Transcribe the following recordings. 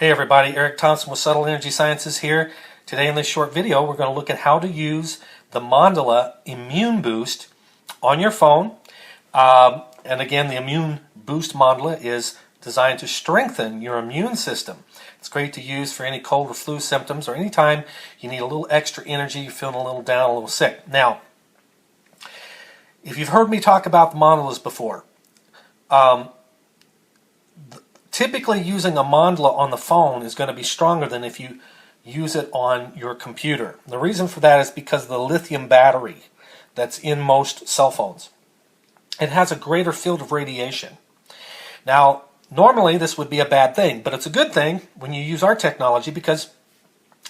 Hey everybody, Eric Thompson with Subtle Energy Sciences here. Today in this short video we're going to look at how to use the Mandala Immune Boost on your phone. And again, the Immune Boost Mandala is designed to strengthen your immune system. It's great to use for any cold or flu symptoms or anytime you need a little extra energy, you're feeling a little down, a little sick. Now, if you've heard me talk about the mandalas before, typically using a mandala on the phone is going to be stronger than if you use it on your computer. The reason for that is because of the lithium battery that's in most cell phones. It has a greater field of radiation. Now, normally this would be a bad thing, but it's a good thing when you use our technology because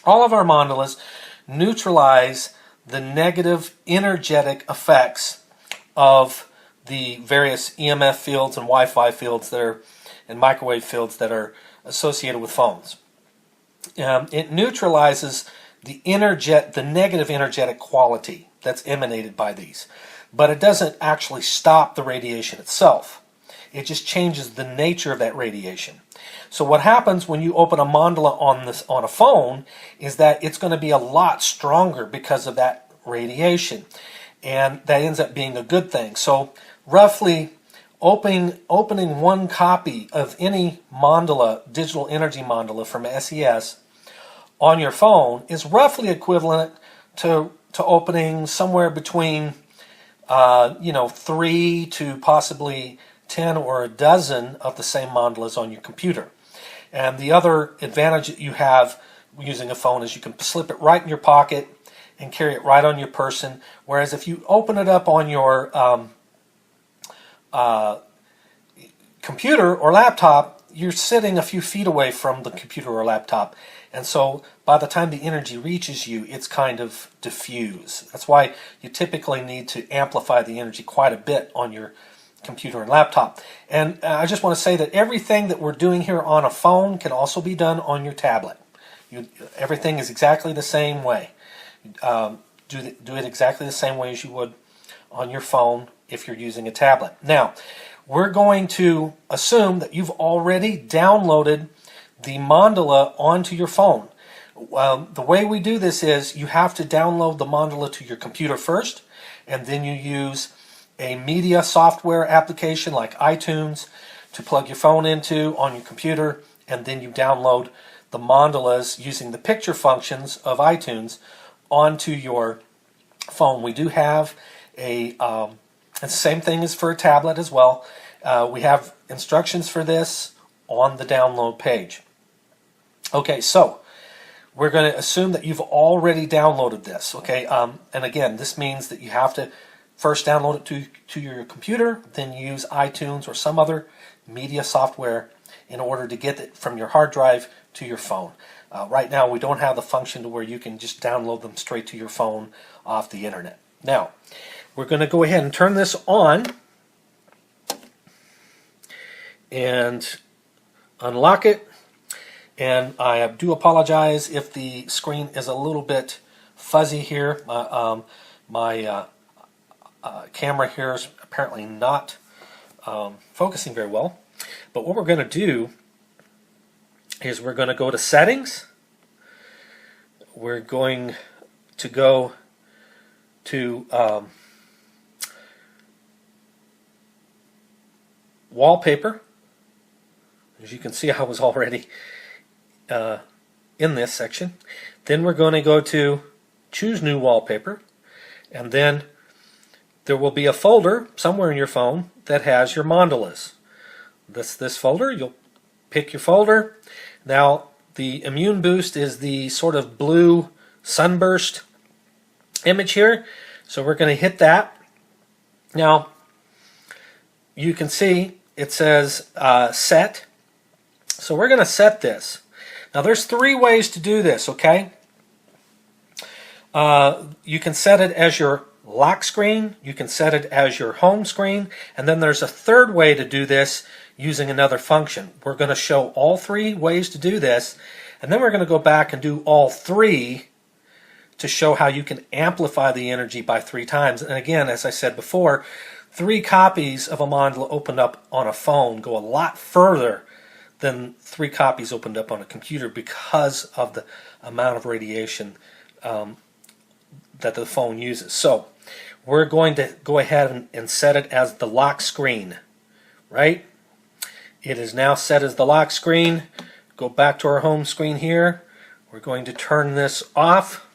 all of our mandalas neutralize the negative energetic effects of the various EMF fields and Wi-Fi fields that are and microwave fields that are associated with phones. It neutralizes the negative energetic quality that's emanated by these, but it doesn't actually stop the radiation itself. It just changes the nature of that radiation. So what happens when you open a mandala on a phone is that it's going to be a lot stronger because of that radiation, and that ends up being a good thing. So roughly opening one copy of any mandala, digital energy mandala from SES on your phone is roughly equivalent to opening somewhere between 3 to possibly 10 or a dozen of the same mandalas on your computer. And the other advantage that you have using a phone is you can slip it right in your pocket and carry it right on your person, whereas if you open it up on your computer or laptop, you're sitting a few feet away from the computer or laptop, and so by the time the energy reaches you, it's kind of diffuse. That's why you typically need to amplify the energy quite a bit on your computer and laptop. And I just want to say that everything that we're doing here on a phone can also be done on your tablet. Everything is exactly the same way. Do it exactly the same way as you would on your phone if you're using a tablet. Now, we're going to assume that you've already downloaded the mandala onto your phone. The way we do this is you have to download the mandala to your computer first, and then you use a media software application like iTunes to plug your phone into on your computer, and then you download the mandalas using the picture functions of iTunes onto your phone. We do have and the same thing is for a tablet as well. We have instructions for this on the download page. Okay, so we're going to assume that you've already downloaded this. Okay, and again, this means that you have to first download it to your computer, then use iTunes or some other media software in order to get it from your hard drive to your phone. Right now, we don't have the function to where you can just download them straight to your phone off the internet. Now, we're going to go ahead and turn this on and unlock it. And I do apologize if the screen is a little bit fuzzy here. My camera here is apparently not focusing very well. But what we're going to do is we're going to go to Settings. We're going to go to Wallpaper. As you can see, I was already in this section. Then we're going to go to Choose New Wallpaper, and then there will be a folder somewhere in your phone that has your mandalas. This folder. You'll pick your folder. Now, the Immune Boost is the sort of blue sunburst image here, so we're going to hit that. Now, you can see it says set. So we're going to set this. Now there's 3 ways to do this, okay? You can set it as your lock screen, you can set it as your home screen, and then there's a third way to do this using another function. We're going to show all 3 ways to do this, and then we're going to go back and do all 3 to show how you can amplify the energy by 3 times. And again, as I said before, 3 copies of a mandala opened up on a phone go a lot further than 3 copies opened up on a computer because of the amount of radiation that the phone uses. So we're going to go ahead and set it as the lock screen, right? It is now set as the lock screen. Go back to our home screen here. We're going to turn this off.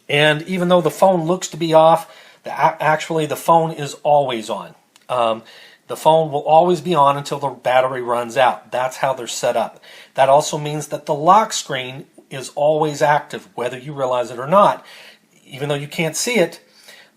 And even though the phone looks to be off, actually the phone is always on. The phone will always be on until the battery runs out. That's how they're set up. That also means that the lock screen is always active, whether you realize it or not. Even though you can't see it,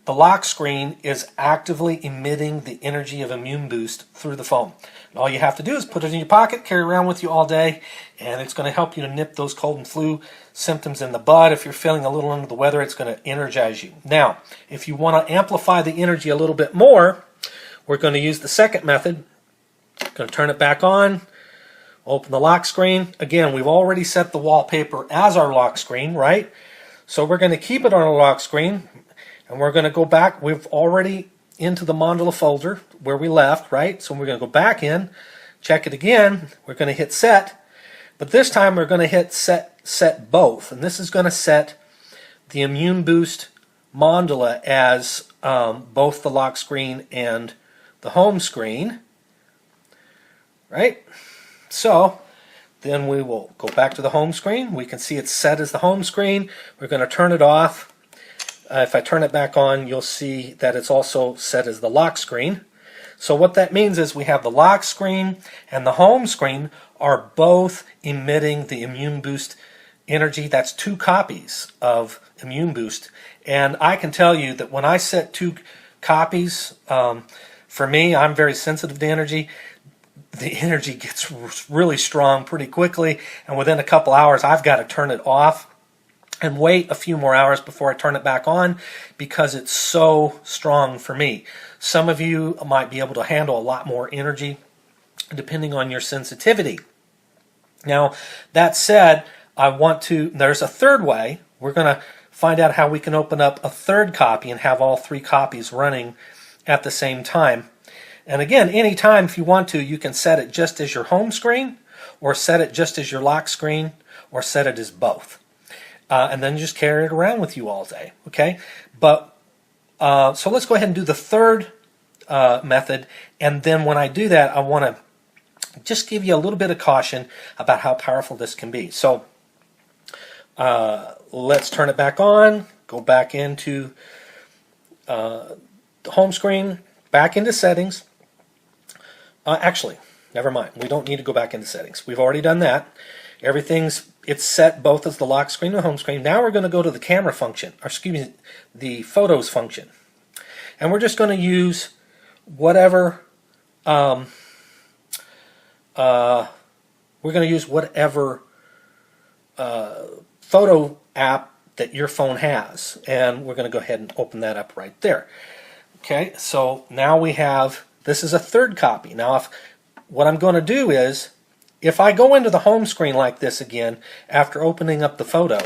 the lock screen is actively emitting the energy of Immune Boost through the phone. And all you have to do is put it in your pocket, carry it around with you all day, and it's going to help you to nip those cold and flu symptoms in the bud. If you're feeling a little under the weather, it's going to energize you. Now, if you want to amplify the energy a little bit more, we're going to use the second method. Going to turn it back on, open the lock screen. Again, we've already set the wallpaper as our lock screen, right? So we're going to keep it on our lock screen, and we're going to go back. We've already into the Mandala folder where we left, right? So we're going to go back in, check it again. We're going to hit set, but this time we're going to hit set both, and this is going to set the Immune Boost Mandala as both the lock screen and the home screen, right? So then we will go back to the home screen. We can see it's set as the home screen. We're going to turn it off. If I turn it back on, you'll see that it's also set as the lock screen. So what that means is we have the lock screen and the home screen are both emitting the Immune Boost energy. That's 2 copies of Immune Boost. And I can tell you that when I set 2 copies, for me, I'm very sensitive to energy. The energy gets really strong pretty quickly, and within a couple hours I've got to turn it off and wait a few more hours before I turn it back on because it's so strong for me. Some of you might be able to handle a lot more energy depending on your sensitivity. Now, that said, there's a third way. We're going to find out how we can open up a third copy and have all 3 copies running at the same time. And again, anytime if you want to, you can set it just as your home screen, or set it just as your lock screen, or set it as both. And then just carry it around with you all day, okay? But so let's go ahead and do the third method, and then when I do that, I want to just give you a little bit of caution about how powerful this can be. So let's turn it back on, go back into the home screen, back into settings. Actually, never mind. We don't need to go back into settings. We've already done that. It's set both as the lock screen and the home screen. Now we're going to go to the camera function, or excuse me, the photos function. And we're just going to use whatever, we're going to use whatever photo app that your phone has. And we're going to go ahead and open that up right there. Okay, so now we have, this is a third copy. Now, what I'm going to do is, if I go into the home screen like this again, after opening up the photo,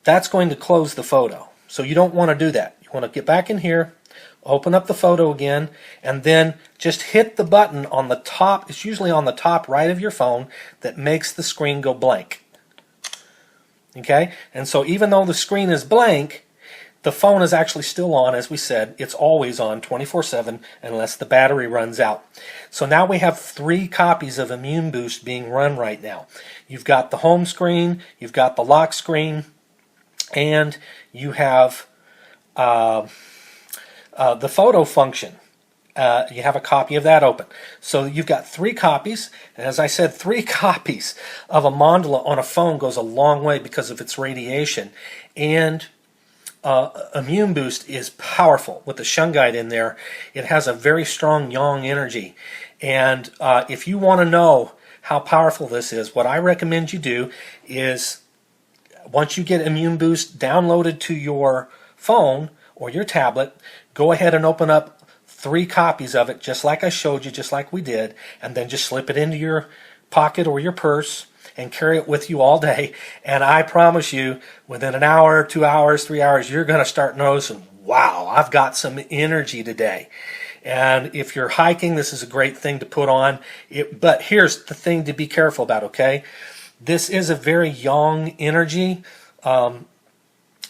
that's going to close the photo. So you don't want to do that. You want to get back in here, open up the photo again, and then just hit the button on the top, it's usually on the top right of your phone, that makes the screen go blank. Okay, and so even though the screen is blank, the phone is actually still on. As we said, it's always on 24/7 unless the battery runs out. So now we have 3 copies of Immune Boost being run right now. You've got the home screen, you've got the lock screen, and you have the photo function. You have a copy of that open. So you've got 3 copies, and as I said, 3 copies of a mandala on a phone goes a long way because of its radiation. And Immune Boost is powerful with the shungite in there. It has a very strong yang energy, and if you want to know how powerful this is, what I recommend you do is, once you get Immune Boost downloaded to your phone or your tablet, go ahead and open up 3 copies of it, just like I showed you, just like we did, and then just slip it into your pocket or your purse and carry it with you all day. And I promise you, within an hour, 2 hours, 3 hours, you're going to start noticing, wow, I've got some energy today. And if you're hiking, this is a great thing to put on. But here's the thing to be careful about, okay? This is a very yang energy,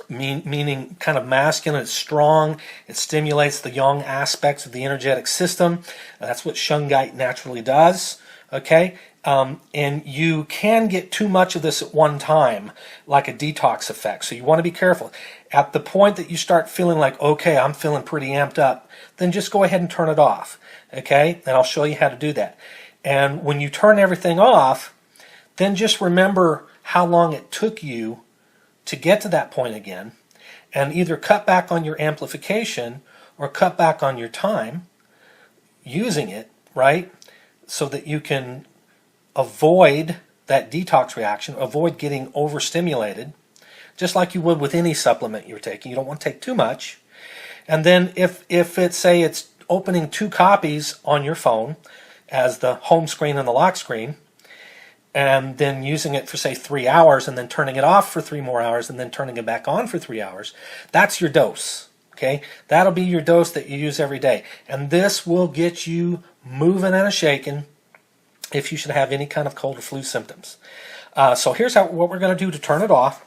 meaning kind of masculine. It's strong. It stimulates the yang aspects of the energetic system. That's what shungite naturally does, okay? And you can get too much of this at one time, like a detox effect. So you want to be careful. At the point that you start feeling like, okay, I'm feeling pretty amped up, then just go ahead and turn it off, okay? And I'll show you how to do that. And when you turn everything off, then just remember how long it took you to get to that point again, and either cut back on your amplification or cut back on your time using it, right? So that you can avoid that detox reaction, avoid getting overstimulated, just like you would with any supplement you're taking. You don't want to take too much. And then if it's, say, it's opening 2 copies on your phone as the home screen and the lock screen, and then using it for, say, 3 hours, and then turning it off for 3 more hours, and then turning it back on for 3 hours, that's your dose, okay? That'll be your dose that you use every day. And this will get you moving and shaking if you should have any kind of cold or flu symptoms. So here's what we're going to do to turn it off.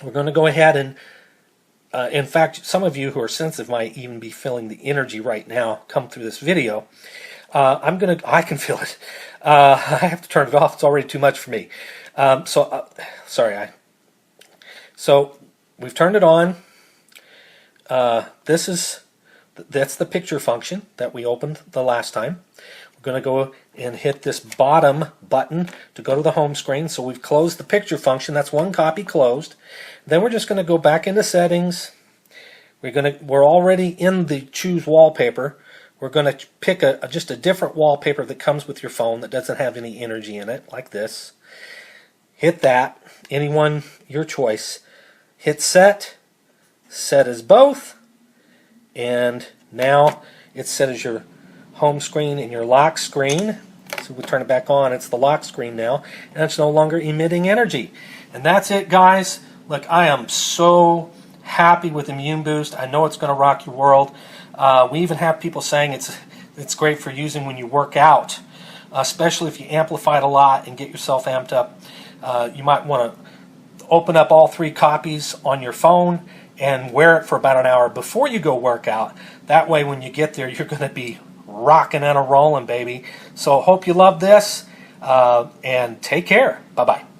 We're going to go ahead and, in fact, some of you who are sensitive might even be feeling the energy right now come through this video. I can feel it. I have to turn it off. It's already too much for me. Sorry. So we've turned it on. That's the picture function that we opened the last time. We're going to go and hit this bottom button to go to the home screen. So we've closed the picture function. That's one copy closed. Then we're just going to go back into settings. We're already in the choose wallpaper. We're going to pick just a different wallpaper that comes with your phone that doesn't have any energy in it, like this. Hit that. Anyone, your choice. Hit set. Set as both. And now it's set as your home screen and your lock screen. So we turn it back on. It's the lock screen now. And it's no longer emitting energy. And that's it, guys. Look, I am so happy with Immune Boost. I know it's going to rock your world. We even have people saying it's great for using when you work out, especially if you amplify it a lot and get yourself amped up. You might want to open up all 3 copies on your phone and wear it for about an hour before you go work out. That way when you get there, you're going to be rocking and a rolling, baby. So hope you love this, and take care. Bye-bye.